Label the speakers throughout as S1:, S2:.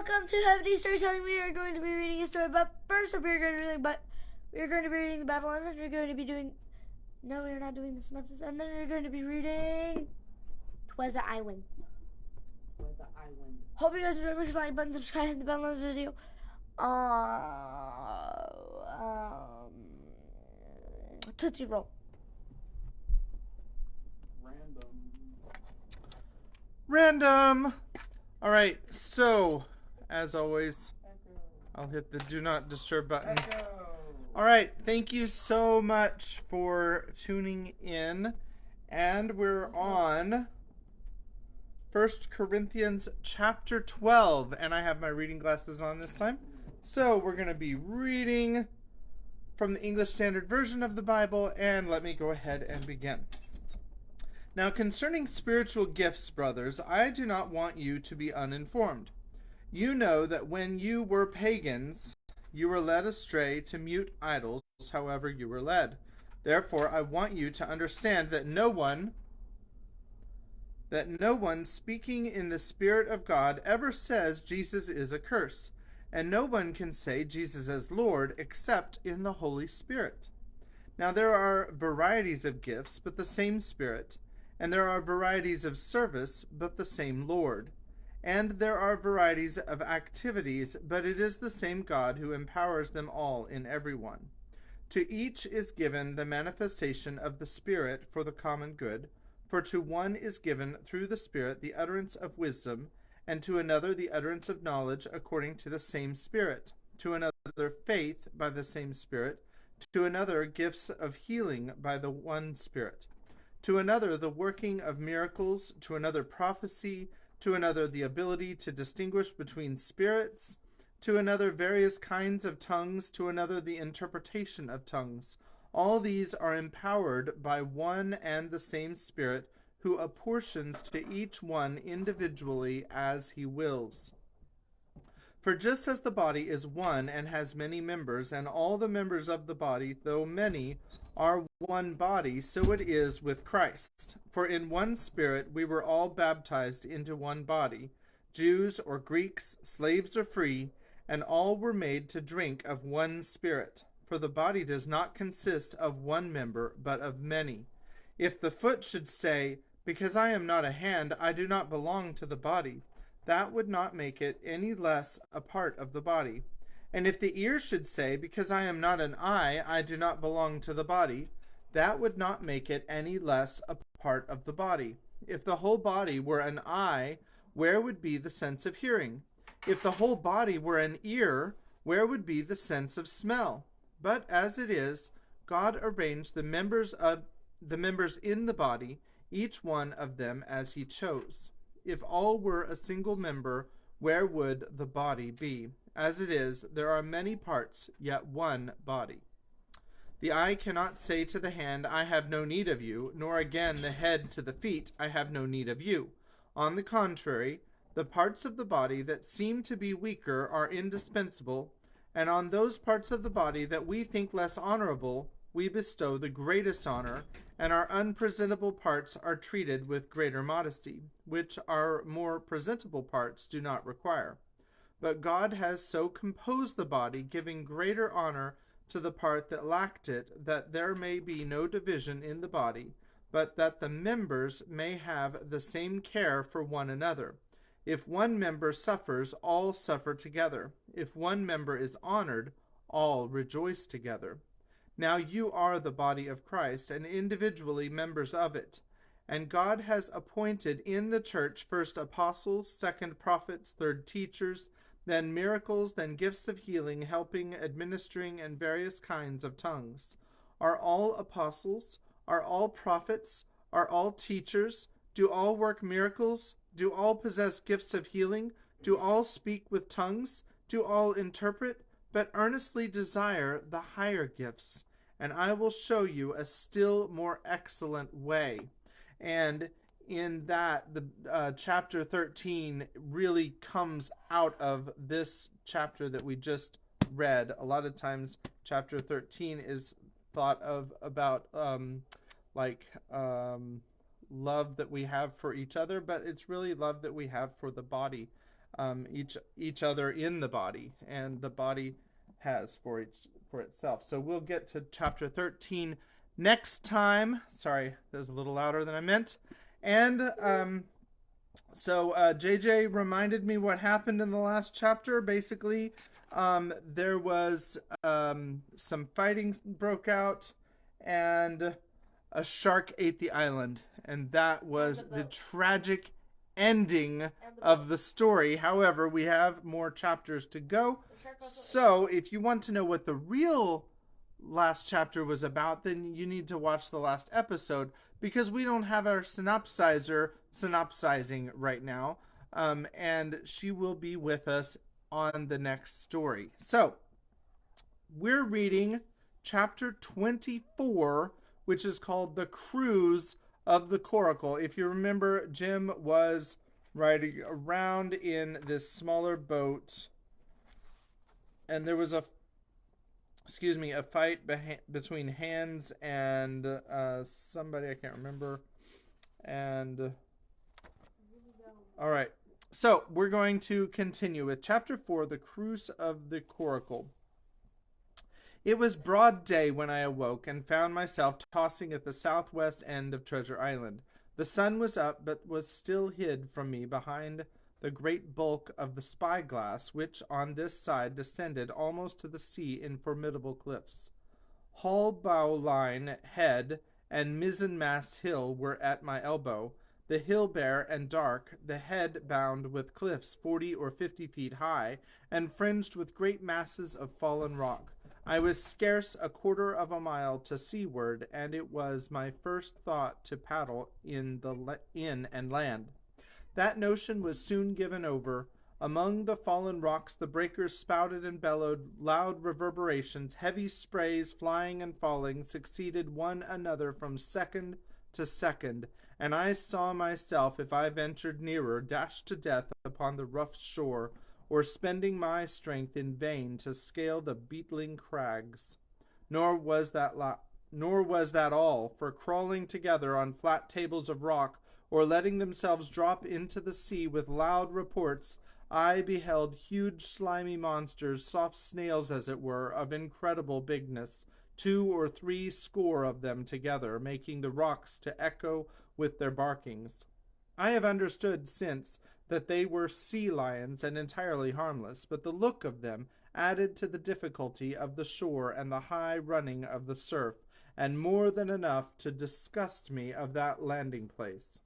S1: welcome to Heavenly Storytelling. We are going to be reading a story, but first up we are going to be reading the Bible, and then we're going to be doing. No, we're not doing the synopsis, and then we're going to be reading. Twas I Win. Hope you guys enjoy. Make sure to like button, subscribe, hit the bell on the video. Tootsie Roll.
S2: Random. All right, so as always, I'll hit the do not disturb button. All right, thank you so much for tuning in, and we're on 1 Corinthians chapter 12, and I have my reading glasses on this time. So we're going to be reading from the English Standard Version of the Bible, and let me go ahead and begin. Now concerning spiritual gifts, brothers, I do not want you to be uninformed. You know that when you were pagans, you were led astray to mute idols, however you were led. Therefore, I want you to understand that no one speaking in the Spirit of God ever says Jesus is accursed, and no one can say Jesus is Lord except in the Holy Spirit. Now there are varieties of gifts, but the same Spirit. And there are varieties of service, but the same Lord. And there are varieties of activities, but it is the same God who empowers them all in everyone. To each is given the manifestation of the Spirit for the common good, for to one is given through the Spirit the utterance of wisdom, and to another the utterance of knowledge according to the same Spirit, to another faith by the same Spirit, to another gifts of healing by the one Spirit, to another the working of miracles, to another prophecy, to another the ability to distinguish between spirits, to another various kinds of tongues, to another the interpretation of tongues. All these are empowered by one and the same Spirit, who apportions to each one individually as he wills. For just as the body is one and has many members, and all the members of the body, though many, are one body, so it is with Christ. For in one Spirit we were all baptized into one body, Jews or Greeks, slaves or free, and all were made to drink of one Spirit. For the body does not consist of one member, but of many. If the foot should say, "Because I am not a hand, I do not belong to the body," that would not make it any less a part of the body. And if the ear should say, "Because I am not an eye, I do not belong to the body," that would not make it any less a part of the body. If the whole body were an eye, where would be the sense of hearing? If the whole body were an ear, where would be the sense of smell? But as it is, God arranged the members in the body, each one of them as he chose. If all were a single member, where would the body be? As it is, there are many parts, yet one body. The eye cannot say to the hand, "I have no need of you," nor again the head to the feet, "I have no need of you." On the contrary, the parts of the body that seem to be weaker are indispensable, and on those parts of the body that we think less honorable, we bestow the greatest honor, and our unpresentable parts are treated with greater modesty, which our more presentable parts do not require. But God has so composed the body, giving greater honor to the part that lacked it, that there may be no division in the body, but that the members may have the same care for one another. If one member suffers, all suffer together. If one member is honored, all rejoice together. Now you are the body of Christ, and individually members of it. And God has appointed in the church first apostles, second prophets, third teachers, then miracles, then gifts of healing, helping, administering, and various kinds of tongues. Are all apostles? Are all prophets? Are all teachers? Do all work miracles? Do all possess gifts of healing? Do all speak with tongues? Do all interpret? But earnestly desire the higher gifts, and I will show you a still more excellent way. And in that, the chapter 13 really comes out of this chapter that we just read. A lot of times, chapter 13 is thought of about love that we have for each other, but it's really love that we have for the body each other in the body, and the body has for itself. So we'll get to chapter 13 next time. Sorry, that was a little louder than I meant. And so JJ reminded me what happened in the last chapter. Basically, there was some fighting broke out, and a shark ate the island, and that was the tragic ending of the story. However, we have more chapters to go. So, if you want to know what the real last chapter was about, then you need to watch the last episode, because we don't have our synopsizer synopsizing right now, and she will be with us on the next story. So, we're reading chapter 24, which is called The Cruise of the Coracle. If you remember, Jim was riding around in this smaller boat, and there was a fight between Hans and somebody I can't remember. And all right, so we're going to continue with chapter 4, The Cruise of the Coracle. It was broad day when I awoke and found myself tossing at the southwest end of Treasure Island. The sun was up, but was still hid from me behind the great bulk of the spyglass, which on this side descended almost to the sea in formidable cliffs. Hull bow line, head, and mizzenmast hill were at my elbow, the hill bare and dark, the head bound with cliffs 40 or 50 feet high, and fringed with great masses of fallen rock. I was scarce a quarter of a mile to seaward, and it was my first thought to paddle in and land. That notion was soon given over. Among the fallen rocks the breakers spouted and bellowed loud reverberations. Heavy sprays, flying and falling, succeeded one another from second to second, and I saw myself, if I ventured nearer, dashed to death upon the rough shore, or spending my strength in vain to scale the beetling crags. Nor was that all, for crawling together on flat tables of rock, or letting themselves drop into the sea with loud reports, I beheld huge slimy monsters, soft snails as it were, of incredible bigness, 2 or 3 score of them together, making the rocks to echo with their barkings. I have understood since that they were sea lions and entirely harmless, but the look of them added to the difficulty of the shore and the high running of the surf, and more than enough to disgust me of that landing place.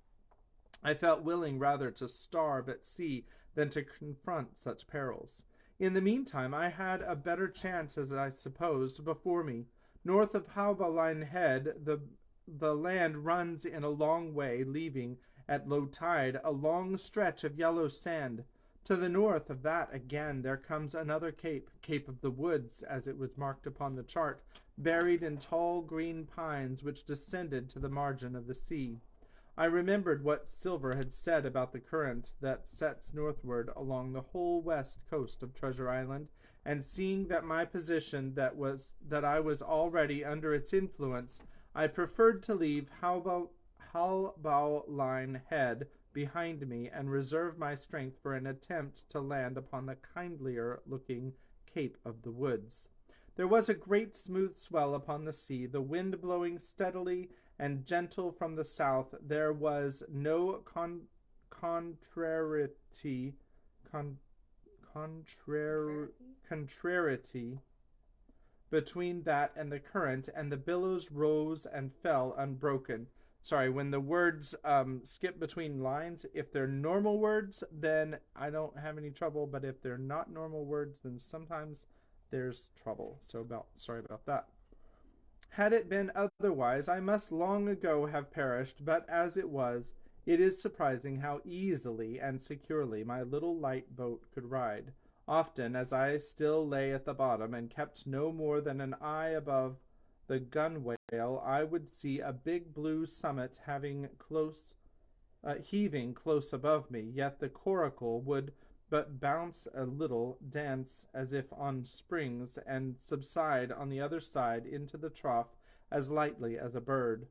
S2: I felt willing rather to starve at sea than to confront such perils. In the meantime, I had a better chance, as I supposed, before me. North of Haubeline Head, the land runs in a long way, leaving, at low tide, a long stretch of yellow sand. To the north of that, again, there comes another Cape of the Woods, as it was marked upon the chart, buried in tall green pines which descended to the margin of the sea. I remembered what Silver had said about the current that sets northward along the whole west coast of Treasure Island, and seeing that my position that I was already under its influence, I preferred to leave Haubeline Head behind me and reserve my strength for an attempt to land upon the kindlier-looking Cape of the Woods. There was a great smooth swell upon the sea, the wind blowing steadily and gentle from the south. There was no contrariety between that and the current, and the billows rose and fell unbroken. Sorry, when the words skip between lines, if they're normal words, then I don't have any trouble, but if they're not normal words, then sometimes there's trouble. Sorry about that. Had it been otherwise, I must long ago have perished, but as it was, it is surprising how easily and securely my little light boat could ride. Often, as I still lay at the bottom and kept no more than an eye above the gunwale, I would see a big blue summit heaving close above me, yet the coracle would but bounce a little, dance as if on springs, and subside on the other side into the trough as lightly as a bird.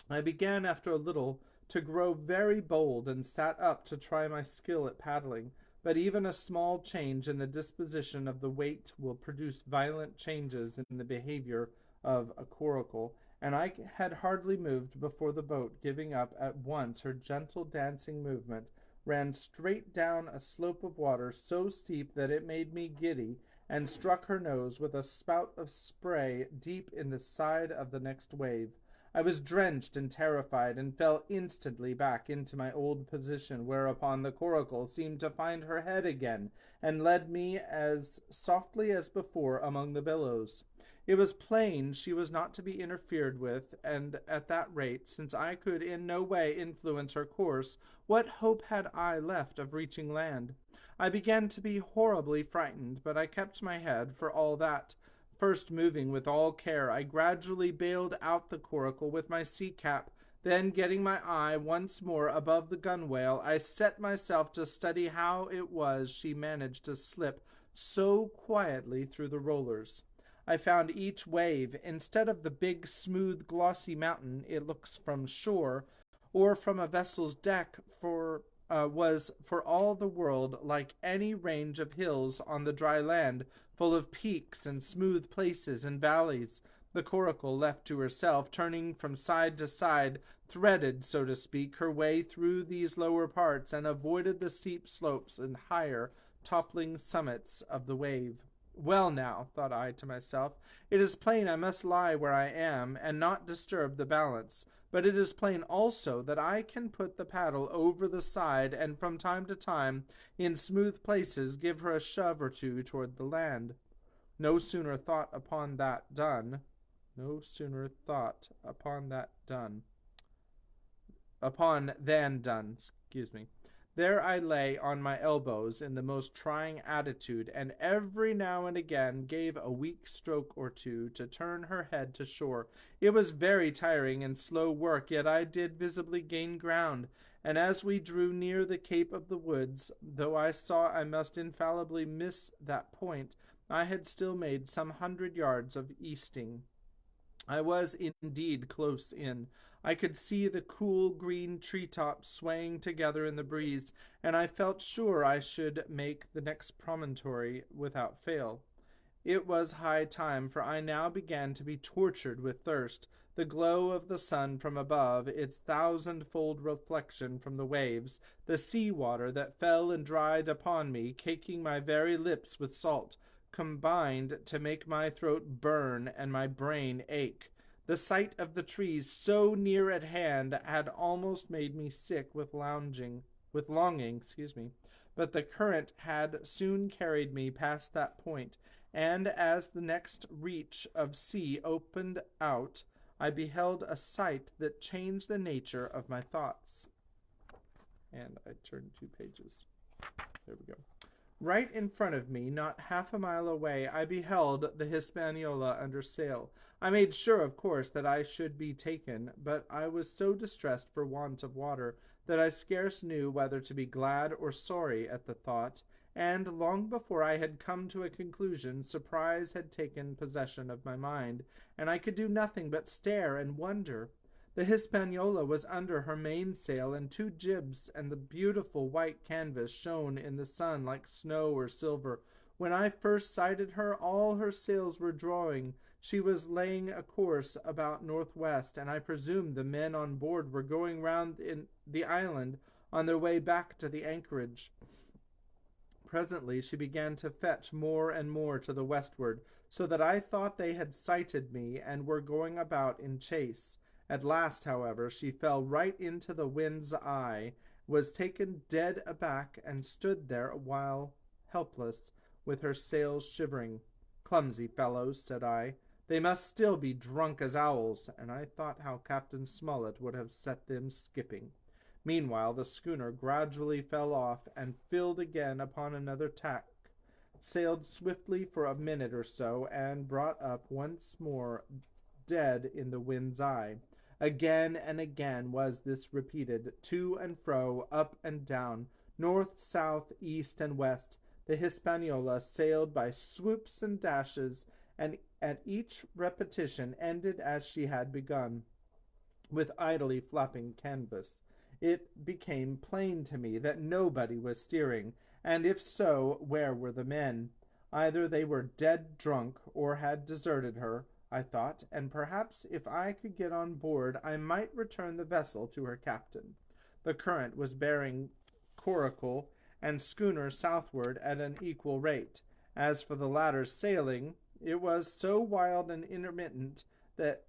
S2: I began after a little to grow very bold, and sat up to try my skill at paddling, but even a small change in the disposition of the weight will produce violent changes in the behavior of a coracle, and I had hardly moved before the boat, giving up at once her gentle dancing movement, ran straight down a slope of water so steep that it made me giddy, and struck her nose with a spout of spray deep in the side of the next wave. I was drenched and terrified, and fell instantly back into my old position, whereupon the coracle seemed to find her head again, and led me as softly as before among the billows. It was plain she was not to be interfered with, and at that rate, since I could in no way influence her course, what hope had I left of reaching land? I began to be horribly frightened, but I kept my head for all that. First moving with all care, I gradually bailed out the coracle with my sea cap. Then, getting my eye once more above the gunwale, I set myself to study how it was she managed to slip so quietly through the rollers. I found each wave, instead of the big, smooth, glossy mountain it looks from shore, or from a vessel's deck, was for all the world like any range of hills on the dry land, full of peaks and smooth places and valleys. The coracle, left to herself, turning from side to side, threaded, so to speak, her way through these lower parts, and avoided the steep slopes and higher, toppling summits of the wave. Well now, thought I to myself, it is plain I must lie where I am, and not disturb the balance. But it is plain also that I can put the paddle over the side, and from time to time, in smooth places, give her a shove or two toward the land. No sooner thought upon that done, There I lay on my elbows in the most trying attitude, and every now and again gave a weak stroke or two to turn her head to shore. It was very tiring and slow work, yet I did visibly gain ground, and as we drew near the Cape of the Woods, though I saw I must infallibly miss that point, I had still made some 100 yards of easting. I was indeed close in. I could see the cool green treetops swaying together in the breeze, and I felt sure I should make the next promontory without fail. It was high time, for I now began to be tortured with thirst. The glow of the sun from above, its thousand-fold reflection from the waves, the sea water that fell and dried upon me, caking my very lips with salt, combined to make my throat burn and my brain ache. The sight of the trees so near at hand had almost made me sick with longing, but the current had soon carried me past that point, and as the next reach of sea opened out, I beheld a sight that changed the nature of my thoughts. And I turned 2 pages. There we go. Right in front of me, not half a mile away, I beheld the Hispaniola under sail. I made sure, of course, that I should be taken, but I was so distressed for want of water that I scarce knew whether to be glad or sorry at the thought, and long before I had come to a conclusion, surprise had taken possession of my mind, and I could do nothing but stare and wonder. The Hispaniola was under her mainsail, and 2 jibs and the beautiful white canvas shone in the sun like snow or silver. When I first sighted her, all her sails were drawing. She was laying a course about northwest, and I presumed the men on board were going round in the island on their way back to the anchorage. Presently she began to fetch more and more to the westward, so that I thought they had sighted me and were going about in chase. At last, however, she fell right into the wind's eye, was taken dead aback, and stood there a while helpless, with her sails shivering. Clumsy fellows, said I. They must still be drunk as owls, and I thought how Captain Smollett would have set them skipping. Meanwhile the schooner gradually fell off, and filled again upon another tack, sailed swiftly for a minute or so, and brought up once more dead in the wind's eye. Again and again was this repeated, to and fro, up and down, north, south, east, and west. The Hispaniola sailed by swoops and dashes, and at each repetition ended as she had begun, with idly flapping canvas. It became plain to me that nobody was steering, And if so, where were the men? Either they were dead drunk or had deserted her, I thought, and perhaps if I could get on board I might return the vessel to her captain. The current was bearing Coracle and schooner southward at an equal rate. As for the latter's sailing, it was so wild and intermittent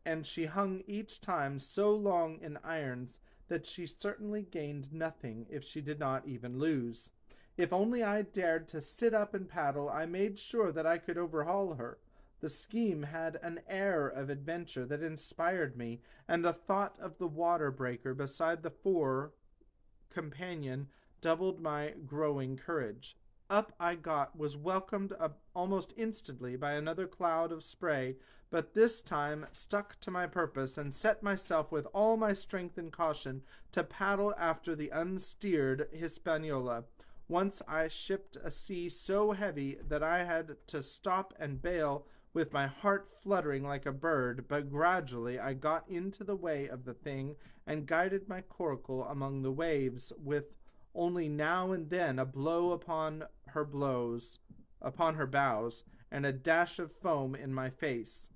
S2: and she hung each time so long in irons that she certainly gained nothing if she did not even lose. If only I dared to sit up and paddle, I made sure that I could overhaul her. The scheme had an air of adventure that inspired me, and the thought of the water breaker beside the fore companion doubled my growing courage. Up I got, was welcomed up almost instantly by another cloud of spray, but this time stuck to my purpose and set myself with all my strength and caution to paddle after the unsteered Hispaniola. Once I shipped a sea so heavy that I had to stop and bail with my heart fluttering like a bird, but gradually I got into the way of the thing and guided my coracle among the waves, with only now and then a blow upon her bows, and a dash of foam in my face.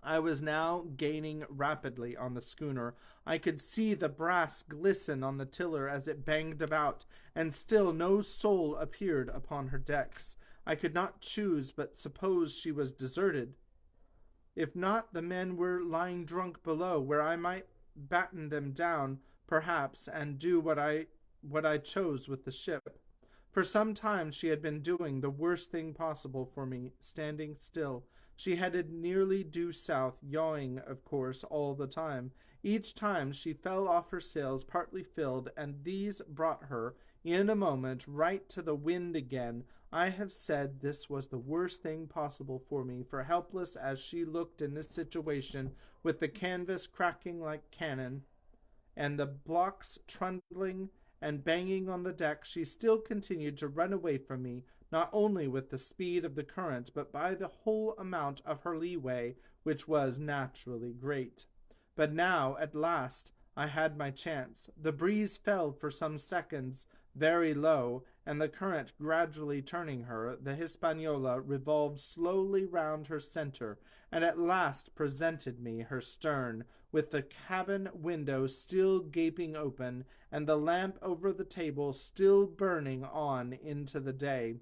S2: I was now gaining rapidly on the schooner. I could see the brass glisten on the tiller as it banged about, and still no soul appeared upon her decks. I could not choose but suppose she was deserted. If not, the men were lying drunk below, where I might batten them down, perhaps, and do what I chose with the ship. For some time she had been doing the worst thing possible for me, standing still. She headed nearly due south, yawing, of course, all the time. Each time she fell off her sails partly filled, and these brought her, in a moment, right to the wind again. I have said this was the worst thing possible for me, for helpless as she looked in this situation, with the canvas cracking like cannon, and the blocks trundling and banging on the deck, she still continued to run away from me, not only with the speed of the current, but by the whole amount of her leeway, which was naturally great. But now, at last, I had my chance. The breeze fell for some seconds very low, and the current gradually turning her, the Hispaniola revolved slowly round her center, and at last presented me her stern, with the cabin window still gaping open, and the lamp over the table still burning on into the day.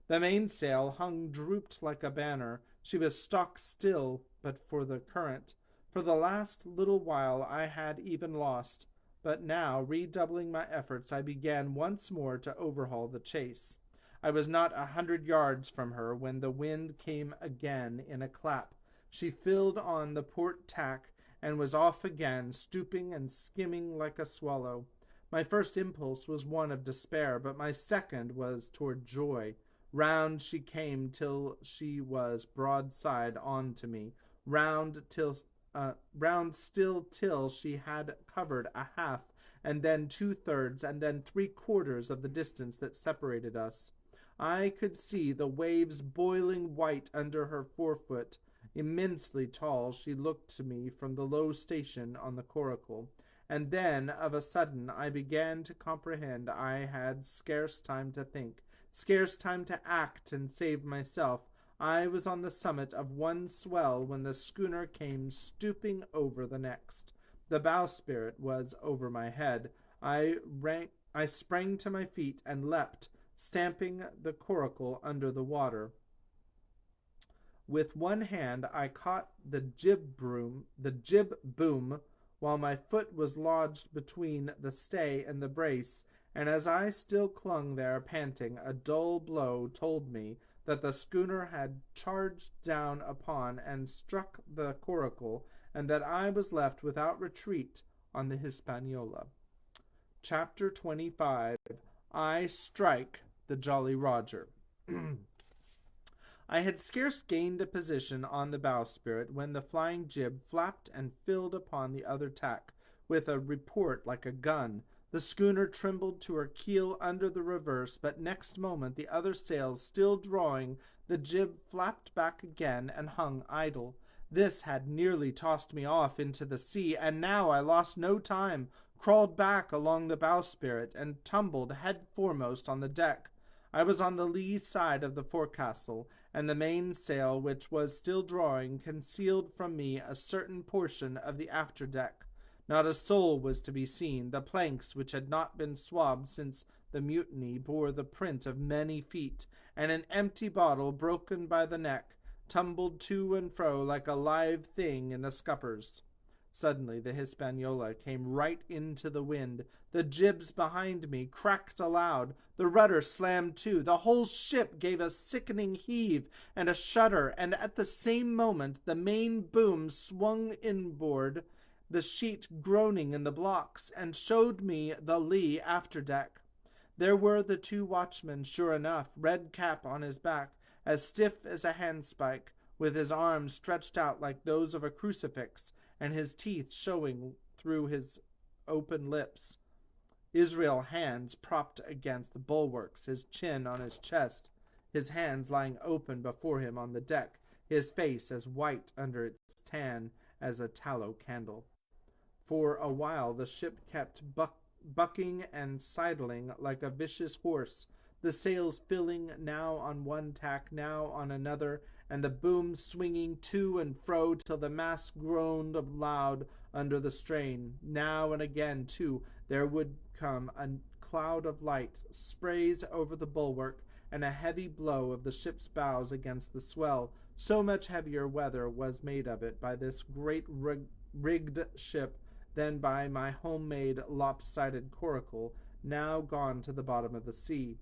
S2: The mainsail hung drooped like a banner. She was stock still, but for the current. For the last little while I had even lost, but now, redoubling my efforts, I began once more to overhaul the chase. I was not 100 yards from her when the wind came again in a clap. She filled on the port tack and was off again, stooping and skimming like a swallow. My first impulse was one of despair, but my second was toward joy. Round she came till she was broadside on to me, round still till she had covered a half, and then 2/3, and then 3/4 of the distance that separated us. I could see the waves boiling white under her forefoot. Immensely tall she looked to me from the low station on the Coracle, and then of a sudden I began to comprehend. I had scarce time to think, scarce time to act and save myself. I was on the summit of one swell when the schooner came stooping over the next. The bowsprit was over my head. I sprang to my feet and leapt, stamping the coracle under the water. With one hand I caught the jib boom, while my foot was lodged between the stay and the brace, and as I still clung there panting, a dull blow told me that the schooner had charged down upon and struck the coracle, and that I was left without retreat on the Hispaniola. Chapter 25. I Strike the Jolly Roger. I had scarce gained a position on the bowsprit when the flying jib flapped and filled upon the other tack with a report like a gun. The schooner trembled to her keel under the reverse, but next moment the other sails still drawing, the jib flapped back again and hung idle. This had nearly tossed me off into the sea, and now I lost no time, crawled back along the bowsprit, and tumbled head foremost on the deck. I was on the lee side of the forecastle, and the mainsail, which was still drawing, concealed from me a certain portion of the after deck. Not a soul was to be seen. The planks, which had not been swabbed since the mutiny, bore the print of many feet, and an empty bottle, broken by the neck, tumbled to and fro like a live thing in the scuppers. Suddenly the Hispaniola came right into the wind. The jibs behind me cracked aloud. The rudder slammed to. The whole ship gave a sickening heave and a shudder, and at the same moment the main boom swung inboard, the sheet groaning in the blocks, and showed me the lee after deck. There were the two watchmen, sure enough, Red Cap on his back, as stiff as a handspike, with his arms stretched out like those of a crucifix, and his teeth showing through his open lips. Israel hands propped against the bulwarks, his chin on his chest, his hands lying open before him on the deck, his face as white under its tan as a tallow candle. For a while the ship kept bucking and sidling like a vicious horse, the sails filling now on one tack, now on another, and the boom swinging to and fro till the mast groaned loud under the strain. Now and again, too, there would come a cloud of light, sprays over the bulwark, and a heavy blow of the ship's bows against the swell. So much heavier weather was made of it by this great rigged ship than by my homemade lopsided coracle, now gone to the bottom of the sea.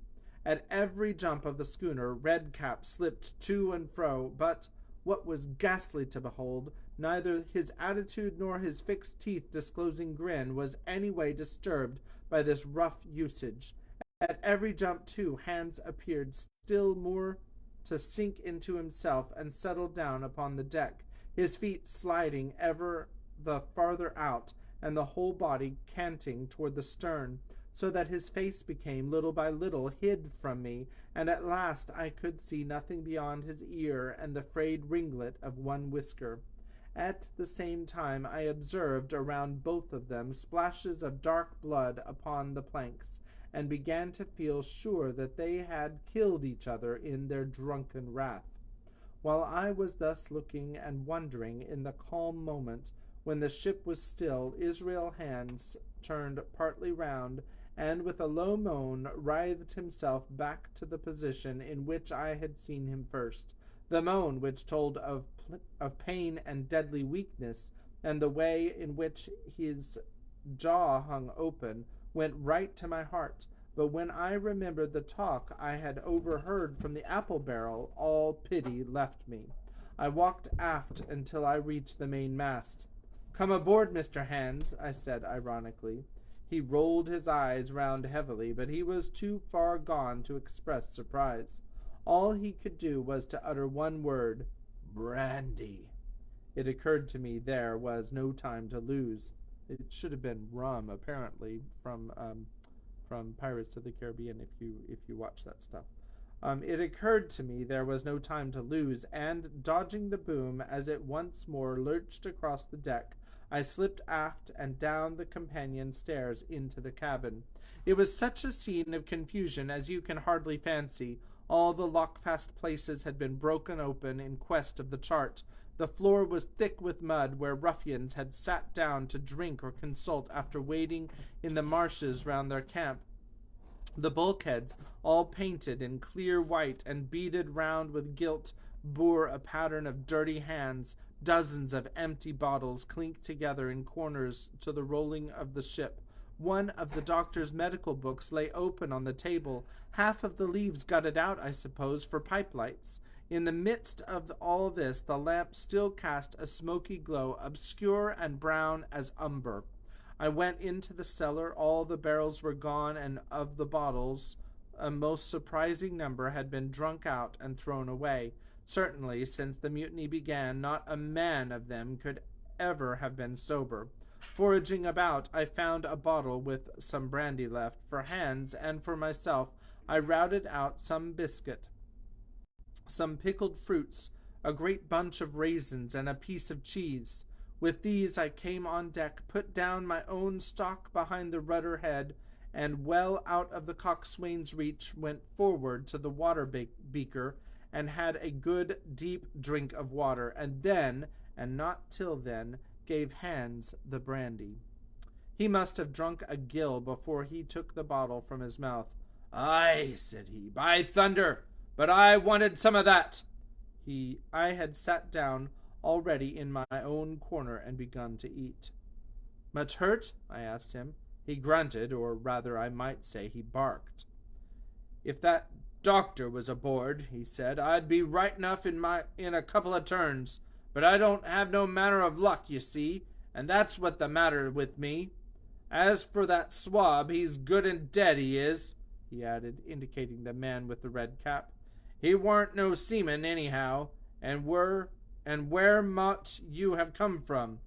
S2: At every jump of the schooner, Red Cap slipped to and fro, but, what was ghastly to behold, neither his attitude nor his fixed teeth disclosing grin was any way disturbed by this rough usage. At every jump, too, Hans appeared still more to sink into himself and settle down upon the deck, his feet sliding ever the farther out, and the whole body canting toward the stern, so that his face became little by little hid from me, and at last I could see nothing beyond his ear and the frayed ringlet of one whisker. At the same time I observed around both of them splashes of dark blood upon the planks, and began to feel sure that they had killed each other in their drunken wrath. While I was thus looking and wondering in the calm moment, when the ship was still, Israel Hands turned partly round, and with a low moan writhed himself back to the position in which I had seen him first. The moan which told of pain and deadly weakness, and the way in which his jaw hung open, went right to my heart. But when I remembered the talk I had overheard from the apple barrel, all pity left me. I walked aft until I reached the mainmast. "Come aboard, Mr. Hands," I said ironically. He rolled his eyes round heavily, but he was too far gone to express surprise. All he could do was to utter one word, "Brandy." It occurred to me there was no time to lose. It should have been rum, apparently, from Pirates of the Caribbean, if you watch that stuff. It occurred to me there was no time to lose, and, dodging the boom as it once more lurched across the deck, I slipped aft and down the companion stairs into the cabin. It was such a scene of confusion as you can hardly fancy. All the lockfast places had been broken open in quest of the chart. The floor was thick with mud where ruffians had sat down to drink or consult after wading in the marshes round their camp. The bulkheads, all painted in clear white and beaded round with gilt, bore a pattern of dirty hands. Dozens of empty bottles clinked together in corners to the rolling of the ship. One of the doctor's medical books lay open on the table. Half of the leaves gutted out, I suppose, for pipe lights. In the midst of all this, the lamp still cast a smoky glow, obscure and brown as umber. I went into the cellar. All the barrels were gone, and of the bottles, a most surprising number had been drunk out and thrown away. Certainly, since the mutiny began, not a man of them could ever have been sober. Foraging about, I found a bottle with some brandy left. For Hans and for myself, I routed out some biscuit, some pickled fruits, a great bunch of raisins, and a piece of cheese. With these I came on deck, put down my own stock behind the rudder head, and well out of the coxswain's reach went forward to the water beaker and had a good deep drink of water, and then, and not till then, gave Hans the brandy. He must have drunk a gill before he took the bottle from his mouth. "Aye," said he, "by thunder, but I wanted some of that." I had sat down already in my own corner and begun to eat. "Much hurt?" I asked him. He grunted, or rather I might say he barked. "If that doctor was aboard," he said, "I'd be right enough in a couple of turns, but I don't have no manner of luck, you see, and that's what the matter with me. As for that swab, he's good and dead, he is," he added, indicating the man with the red cap. "He warn't no seaman, anyhow, and where mought you have come from?"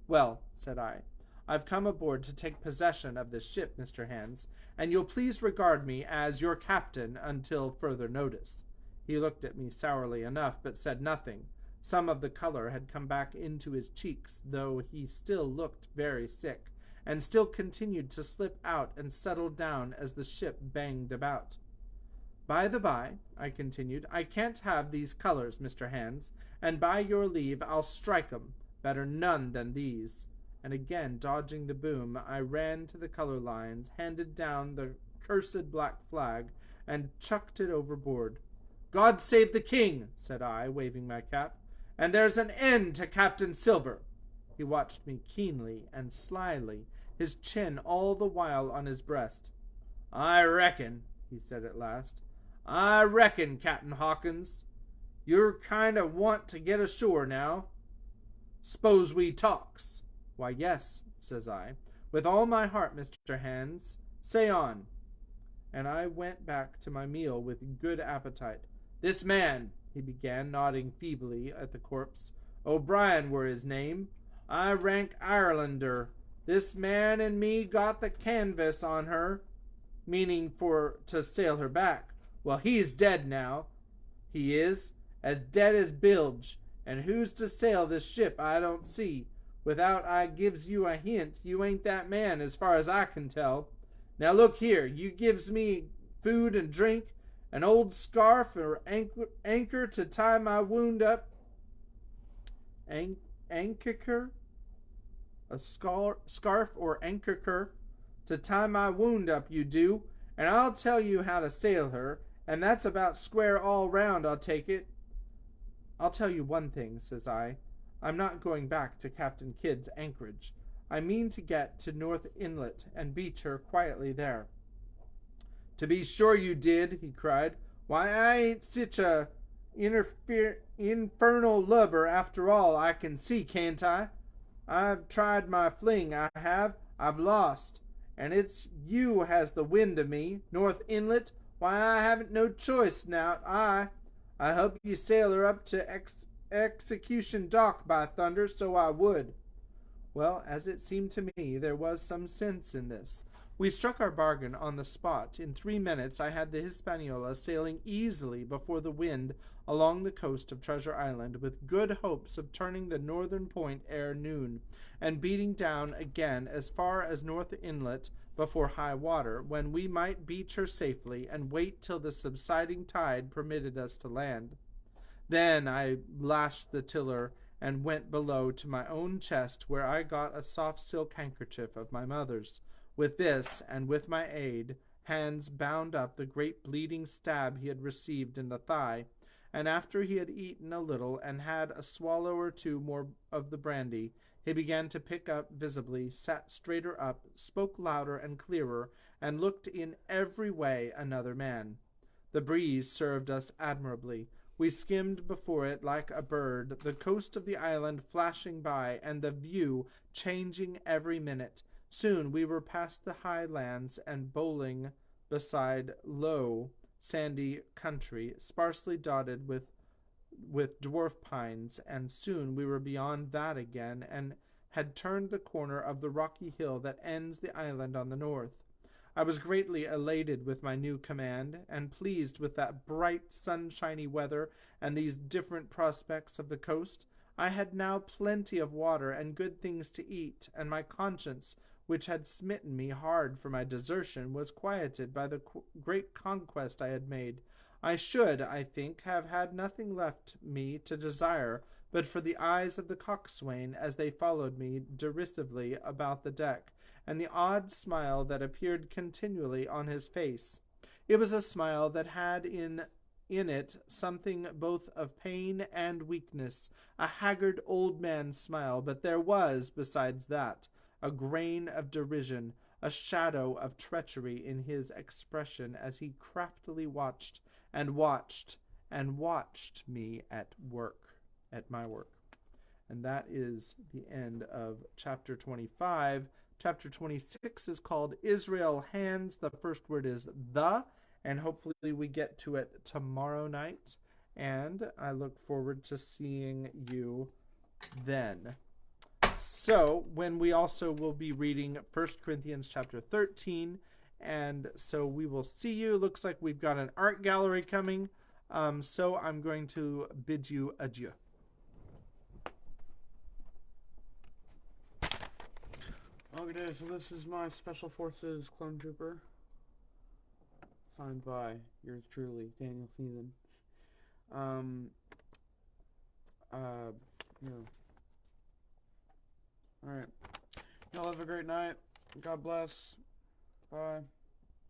S2: "Well," said I, "I've come aboard to take possession of this ship, Mr. Hans, and you'll please regard me as your captain until further notice." He looked at me sourly enough, but said nothing. Some of the color had come back into his cheeks, though he still looked very sick, and still continued to slip out and settle down as the ship banged about. "By the by," I continued, "I can't have these colors, Mr. Hans, and by your leave I'll strike 'em. Better none than these." And again dodging the boom, I ran to the color lines, handed down the cursed black flag, and chucked it overboard. "God save the king," said I, waving my cap, "and there's an end to Captain Silver." He watched me keenly and slyly, his chin all the while on his breast. "I reckon," he said at last, "I reckon, Captain Hawkins, you're kind of want to get ashore now. S'pose we talks?" "Why, yes," says I, "with all my heart, Mr. Hans. Say on." And I went back to my meal with good appetite. "This man," he began, nodding feebly at the corpse, "O'Brien were his name. I rank Irelander. This man and me got the canvas on her, meaning for to sail her back. Well, he's dead now, he is, as dead as bilge, and who's to sail this ship I don't see. Without I gives you a hint, you ain't that man as far as I can tell. Now look here, you gives me food and drink, an old scarf or anchor to tie my wound up. Anchor? A scarf or anchor to tie my wound up, you do, and I'll tell you how to sail her, and that's about square all round, I'll take it." "I'll tell you one thing," says I. "I'm not going back to Captain Kidd's anchorage. I mean to get to North Inlet and beach her quietly there." "To be sure you did," he cried. "Why, I ain't sich a infernal lubber after all, I can see, can't I? I've tried my fling, I have. I've lost. And it's you has the wind of me. North Inlet, why, I haven't no choice now. I hope you sail her up to Execution Dock, by thunder, so I would." Well, as it seemed to me, there was some sense in this. We struck our bargain on the spot. In 3 minutes I had the Hispaniola sailing easily before the wind along the coast of Treasure Island, with good hopes of turning the northern point ere noon, and beating down again as far as North Inlet before high water, when we might beach her safely and wait till the subsiding tide permitted us to land. Then I lashed the tiller and went below to my own chest, where I got a soft silk handkerchief of my mother's. With this, and with my aid, Hans bound up the great bleeding stab he had received in the thigh, and after he had eaten a little and had a swallow or two more of the brandy, he began to pick up visibly, sat straighter up, spoke louder and clearer, and looked in every way another man. The breeze served us admirably. We skimmed before it like a bird, the coast of the island flashing by, and the view changing every minute. Soon we were past the high lands and bowling beside low, sandy country, sparsely dotted with dwarf pines, and soon we were beyond that again, and had turned the corner of the rocky hill that ends the island on the north. I was greatly elated with my new command, and pleased with that bright sunshiny weather and these different prospects of the coast. I had now plenty of water and good things to eat, and my conscience which had smitten me hard for my desertion, was quieted by the great conquest I had made. I should, I think, have had nothing left me to desire but for the eyes of the coxswain as they followed me derisively about the deck, and the odd smile that appeared continually on his face. It was a smile that had in it something both of pain and weakness, a haggard old man's smile, but there was, besides that, a grain of derision, a shadow of treachery in his expression as he craftily watched and watched and watched me at my work. And that is the end of chapter 25. Chapter 26 is called Israel Hands. The first word is the, and hopefully we get to it tomorrow night. And I look forward to seeing you then. So, when we also will be reading 1 Corinthians chapter 13, and so we will see you. Looks like we've got an art gallery coming, so I'm going to bid you adieu.
S3: Okay, so this is my Special Forces Clone Trooper, signed by yours truly, Daniel Stevenson. Yeah. Alright. Y'all have a great night. God bless. Bye.